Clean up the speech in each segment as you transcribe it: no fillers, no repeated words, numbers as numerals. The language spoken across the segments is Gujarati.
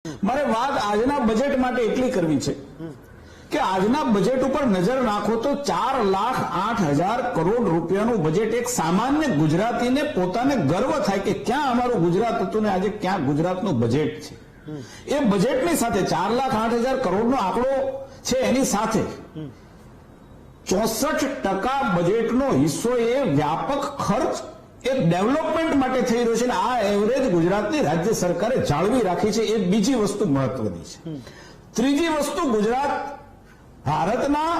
મારે વાત આજના બજેટ માટે એટલી કરવી છે કે આજના બજેટ ઉપર નજર નાખો તો 4,08,000 કરોડ રૂપિયાનું બજેટ એક સામાન્ય ગુજરાતીને પોતાને ગર્વ થાય કે ક્યાં અમારું ગુજરાત હતું ને આજે ક્યાં ગુજરાતનું બજેટ છે. એ બજેટની સાથે 4,08,000 કરોડનો આંકડો છે, એની સાથે 64% બજેટનો હિસ્સો એ વ્યાપક ખર્ચ એક ડેવલપમેન્ટ માટે થઈ રહ્યો છે અને આ એવરેજ ગુજરાતની રાજ્ય સરકારે જાળવી રાખી છે. એ બીજી વસ્તુ મહત્વની છે. ત્રીજી વસ્તુ, ગુજરાત ભારતના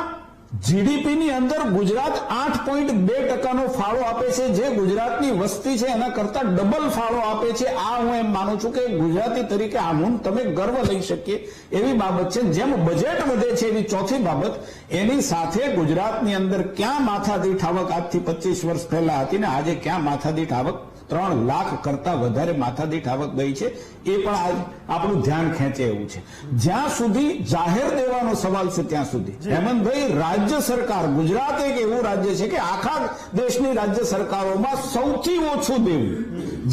જીડીપીની અંદર ગુજરાત 8.2%નો ફાળો આપે છે, જે ગુજરાતની વસ્તી છે એના કરતા ડબલ ફાળો આપે છે. આ હું એમ માનું છું કે ગુજરાતી તરીકે આ હું તમે ગર્વ લઈ શકીએ એવી બાબત છે. જેમ બજેટ વધે છે એવી ચોથી બાબત, એની સાથે ગુજરાતની અંદર ક્યાં માથાદીઠ આવક આજથી 25 વર્ષ પહેલા હતી ને આજે ક્યાં માથાદીઠ આવક 3 લાખ કરતા વધારે માથાદીઠ આવક ગઈ છે, એ પણ આપણું ધ્યાન ખેંચે એવું છે. જ્યાં સુધી જાહેર દેવાનો સવાલ છે ત્યાં સુધી હેમંતભાઈ, રાજ્ય સરકાર, ગુજરાત એક એવું રાજ્ય છે કે આખા દેશની રાજ્ય સરકારોમાં સૌથી ઓછું દેવું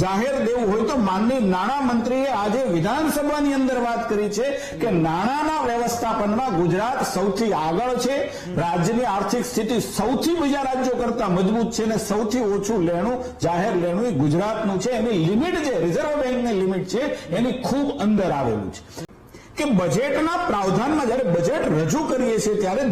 જાહેર દેવું હોય તો માનનીય નાણામંત્રીએ આજે વિધાનસભાની અંદર વાત કરી છે કે નાણાંના વ્યવસ્થાપનમાં ગુજરાત સૌથી આગળ છે. રાજ્યની આર્થિક સ્થિતિ સૌથી બીજા રાજ્યો કરતા મજબૂત છે અને સૌથી ઓછું લેણું, જાહેર લેણું ગુજરાતનું છે. એની લિમિટ જે રિઝર્વ બેંકની લિમિટ છે એની ખૂબ અંદર આવેલું છે. કે બજેટના પ્રાવધાનમાં જ્યારે બજેટ રજૂ કરીએ છીએ ત્યારે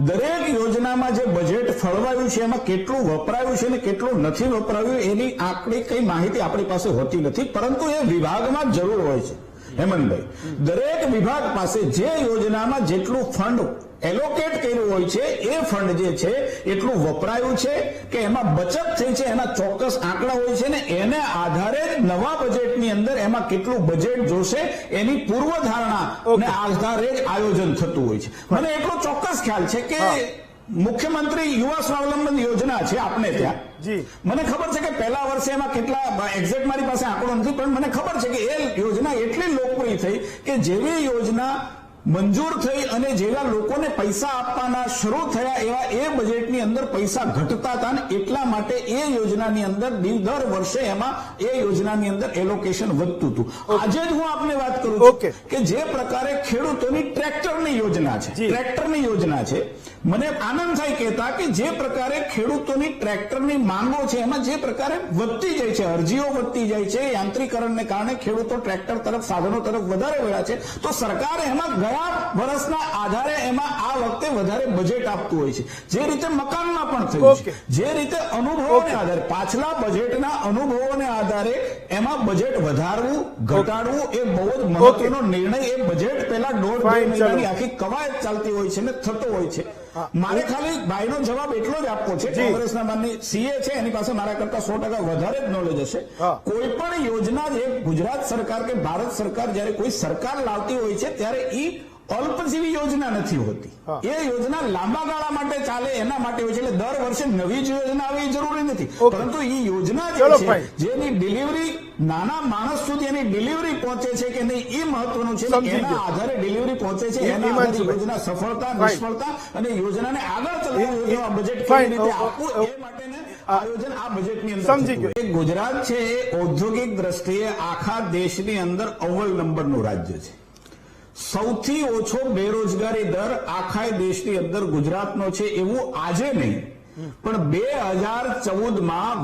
દરેક યોજનામાં જે બજેટ ફળવાયું છે એમાં કેટલું વપરાયું છે અને કેટલું નથી વપરાયું એની આંકડી કઈ માહિતી આપણી પાસે હોતી નથી, પરંતુ એ વિભાગમાં જરૂર હોય છે. હેમંતભાઈ, દરેક વિભાગ પાસે જે યોજનામાં જેટલું ફંડ એલોકેટ કર્યું હોય છે એ ફંડ જે છે એટલું વપરાયું છે કે એમાં બચત થઈ છે એના ચોક્કસ આંકડા હોય છે ને એને આધારે જ નવા બજેટની અંદર એમાં કેટલું બજેટ જોશે એની પૂર્વધારણા ને આધારે જ આયોજન થતું હોય છે. મને એટલો ચોક્કસ ખ્યાલ છે કે મુખ્યમંત્રી યુવા સ્વાવલંબન યોજના છે આપને ત્યાં, મને ખબર છે કે પહેલા વર્ષે એમાં કેટલા એક્ઝેક્ટ મારી પાસે આંકડો નથી, પણ મને ખબર છે કે એ યોજના એટલી લોકપ્રિય થઈ કે જેવી યોજના મંજૂર થઈ અને જેવા લોકોને પૈસા આપવાના શરૂ થયા એવા એ બજેટની અંદર પૈસા ઘટતા હતા અને એટલા માટે એ યોજનાની અંદર દર વર્ષે એમાં એ યોજનાની અંદર એલોકેશન વધતું હતું. આજે જ હું આપને વાત કરું છું કે જે પ્રકારે ખેડૂતોની ટ્રેક્ટરની યોજના છે, મને આનંદ થાય કહેતા કે જે પ્રકારે ખેડૂતોની ટ્રેક્ટરની માંગો છે એમાં જે પ્રકારે વધતી જાય છે, અરજીઓ વધતી જાય છે, યાંત્રિકરણને કારણે ખેડૂતો ટ્રેક્ટર તરફ, સાધનો તરફ વધારે વળ્યા છે, તો સરકાર એમાં ગયા વર્ષના આધારે એમાં આ વખતે વધારે બજેટ આપતું હોય છે. જે રીતે મકાનમાં પણ થયું છે, જે રીતે અનુભવોને આધારે, પાછલા બજેટના અનુભવોને આધારે એમાં બજેટ વધારવું ઘટાડવું એ બહુ જ મહત્વનો નિર્ણય એ બજેટ પહેલા 1.5 મહિનાની આખી કવાયત ચાલતી હોય છે ને થતો હોય છે. મારે ખાલી ભાઈનો જવાબ એટલો જ આપવો છે, કોંગ્રેસના માનની સીએ છે એની પાસે મારા કરતા 100% વધારે જ નોલેજ હશે. કોઈ પણ યોજના જે ગુજરાત સરકાર કે ભારત સરકાર જયારે કોઈ સરકાર લાવતી હોય છે ત્યારે એ અલ્પજીવી યોજના નથી હોતી. એ યોજના લાંબા ગાળા માટે ચાલે એના માટે હોય છે. એટલે દર વર્ષે નવી જ યોજના આવે એ જરૂરી નથી, પરંતુ એ યોજના જે છે જેની ડિલિવરી નાના માણસ સુધી એની ડિલિવરી પહોંચે છે કે નહીં એ મહત્વનું છે. એના આધારે ડિલિવરી પહોંચે છે, એના આધારે યોજના સફળતા નિષ્ફળતા અને યોજનાને આગળ ચલાવવું એવા બજેટ કેવી રીતે આપવું એ માટેને આયોજન આ બજેટની અંદર સમજી ગયું. ગુજરાત છે એ ઔદ્યોગિક દ્રષ્ટિએ આખા દેશની અંદર અવ્વલ નંબરનું રાજ્ય છે. સૌથી ઓછો બેરોજગારી દર આખા દેશની અંદર ગુજરાતનો છે એવું આજે નહીં પણ 2014માં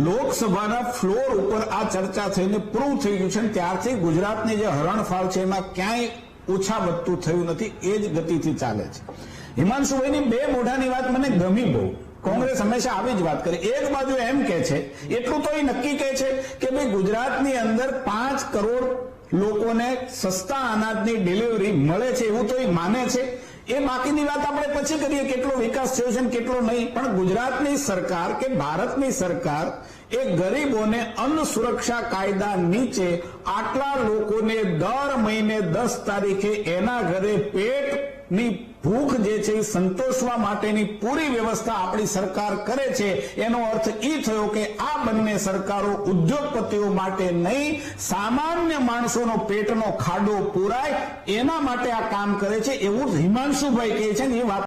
લોકસભાના ફ્લોર ઉપર આ ચર્ચા થઈને પ્રૂવ થઈ ગયું છે. ત્યારથી ગુજરાતની જે હરણફાળ છે એમાં ક્યાંય ઓછા વધતું થયું નથી, એ જ ગતિથી ચાલે છે. હિમાંશુભાઈની બે મોઢાની વાત મને ગમી બહુ. કોંગ્રેસ હંમેશા આવી જ વાત કરે. એક બાજુ એમ કે છે, એટલું તો એ નક્કી કહે છે કે ભાઈ ગુજરાતની અંદર 5 કરોડ લોકોને સસ્તા અનાજની ડિલિવરી મળે છે એવું તો એ માને છે. એ બાકીની વાત આપણે પછી કરીએ કેટલો વિકાસ થયો છે કેટલો નહીં. પણ ગુજરાતની સરકાર કે ભારતની સરકાર એ ગરીબોને અન્ન સુરક્ષા કાયદા નીચે આટલા લોકોને દર મહિને 10 તારીખે એના ઘરે પેટની ભૂખ જે છે એ સંતોષવા માટેની પૂરી વ્યવસ્થા આપણી સરકાર કરે છે. એનો અર્થ એ થયો કે આ બંને સરકારો ઉદ્યોગપતિઓ માટે નહીં, સામાન્ય માણસોનો પેટનો ખાડો પૂરાય એના માટે આ કામ કરે છે એવું હિમાંશુભાઈ કહે છે ને એ વાત